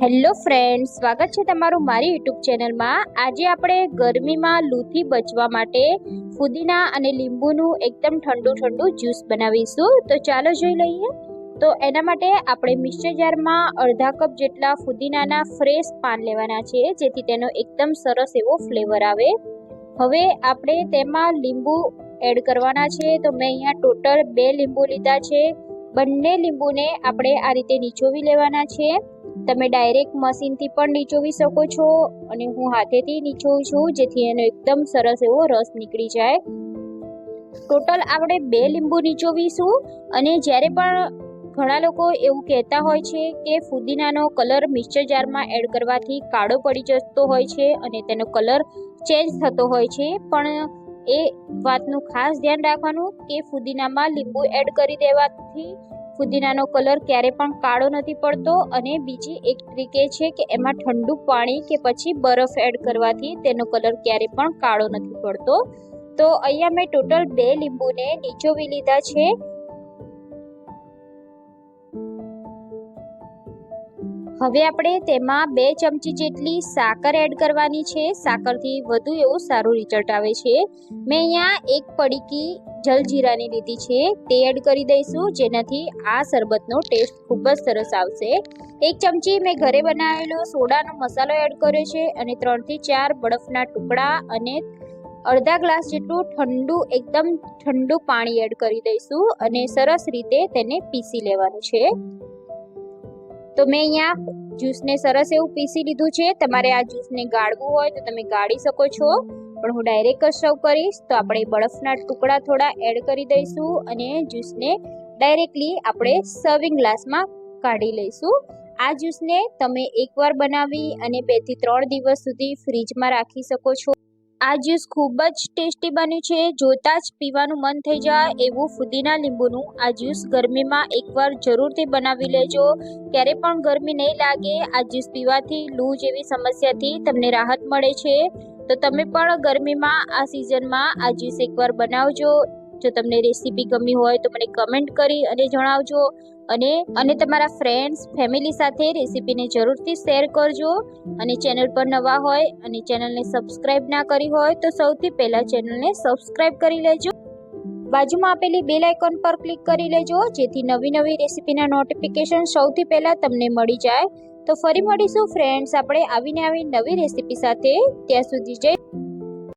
Hello friends, સ્વાગત છે તમારું મારી યુટ્યુબ ચેનલમાં। આજે આપણે ગરમીમાં લૂથી બચવા માટે ફુદીના અને લીંબુનું એકદમ ઠંડુ જ્યુસ બનાવીશું। તો ચાલો જોઈ લઈએ। તો એના માટે આપણે મિક્સર જારમાં અડધા કપ જેટલા ફુદીનાના ફ્રેશ પાન લેવાના છે, જેથી તેનો એકદમ સરસ એવો ફ્લેવર આવે। હવે આપણે તેમાં લીંબુ એડ કરવાના છે। તો મેં અહીંયા ટોટલ 2 લીંબુ લીધા છે। બંને લીંબુને આપણે આ રીતે નીચોવી લેવાના છે। તમે ડાયરેક્ટ મશીનથી પણ નીચોવી શકો છો અને હું હાથેથી નીચોવું છું, જેથી એનો એકદમ સરસ એવો રસ નીકળી જાય। ટોટલ આપણે 2 લીંબુ નીચોવીશું। અને જ્યારે પણ ઘણા લોકો એવું કહેતા હોય છે કે ફુદીનાનો કલર મિક્સર જારમાં એડ કરવાથી કાળો પડી જતો હોય છે અને તેનો કલર ચેન્જ થતો હોય છે, પણ એ વાતનું ખાસ ધ્યાન રાખવાનું કે ફુદીનામાં લીંબુ એડ કરી દેવાથી ફુદીનાનો કલર ક્યારે પણ કાળો નથી પડતો। અને બીજી એક ટ્રીક એ છે કે એમાં ઠંડુ પાણી કે પછી બરફ એડ કરવાથી તેનો કલર ક્યારે પણ કાળો નથી પડતો। તો અહીંયા મેં ટોટલ 2 લીંબુને નીચોવી લીધા છે। હવે આપણે તેમાં 2 ચમચી જેટલી સાકર એડ કરવાની છે। સાકરથી વધુ એવું સારું રિઝલ્ટ આવે છે। મેં અહીંયા 1 પડીકી જલજીરાની લીધી છે, તે એડ કરી દઈશું, જેનાથી આ શરબતનો ટેસ્ટ ખૂબ જ સરસ આવશે। 1 ચમચી મેં ઘરે બનાવેલો સોડાનો મસાલો એડ કર્યો છે અને 3 થી 4 બરફના ટુકડા અને અડધા ગ્લાસ જેટલું એકદમ ઠંડુ પાણી એડ કરી દઈશું અને સરસ રીતે તેને પીસી લેવાનું છે। તો મેં અહીંયા જ્યુસને સરસ એવું પીસી લીધું છે। તમારે આ જ્યુસને ગાળવું હોય તો તમે ગાળી શકો છો, પણ હું ડાયરેક્ટ જ સર્વ કરીશ। તો આપણે બરફના ટુકડા થોડા એડ કરી દઈશું અને જ્યુસને ડાયરેક્ટલી આપણે સર્વિંગ ગ્લાસમાં કાઢી લઈશું। આ જ્યુસને તમે એકવાર બનાવી અને 2 થી 3 દિવસ સુધી ફ્રીજમાં રાખી શકો છો। આ જ્યુસ ખૂબ જ ટેસ્ટી બન્યું છે, જોતા જ પીવાનું મન થઈ જાય એવું ફુદીના લીંબુનું આ જ્યુસ ગરમીમાં એકવાર જરૂરથી બનાવી લેજો, ક્યારે પણ ગરમી નહીં લાગે। આ જ્યુસ પીવાથી લૂ જેવી સમસ્યાથી તમને રાહત મળે છે। તો તમે પણ ગરમીમાં આ સિઝનમાં આ જ્યુસ એકવાર બનાવજો। જો તમને રેસીપી ગમી હોય તો મને કમેન્ટ કરી અને જણાવજો અને તમારા ફ્રેન્ડ્સ ફેમિલી સાથે રેસીપીને જરૂરથી શેર કરજો। અને ચેનલ પર નવા હોય અને ચેનલને સબસ્ક્રાઇબ ના કરી હોય તો સૌથી પહેલા ચેનલને સબસ્ક્રાઇબ કરી લેજો। બાજુમાં આપેલી બેલ આઇકોન પર ક્લિક કરી લેજો, જેથી નવી રેસીપીના નોટિફિકેશન સૌથી પહેલા તમને મળી જાય। તો ફરી મળીશું ફ્રેન્ડ્સ આપણે આવી નવી રેસીપી સાથે। ત્યાં સુધી જય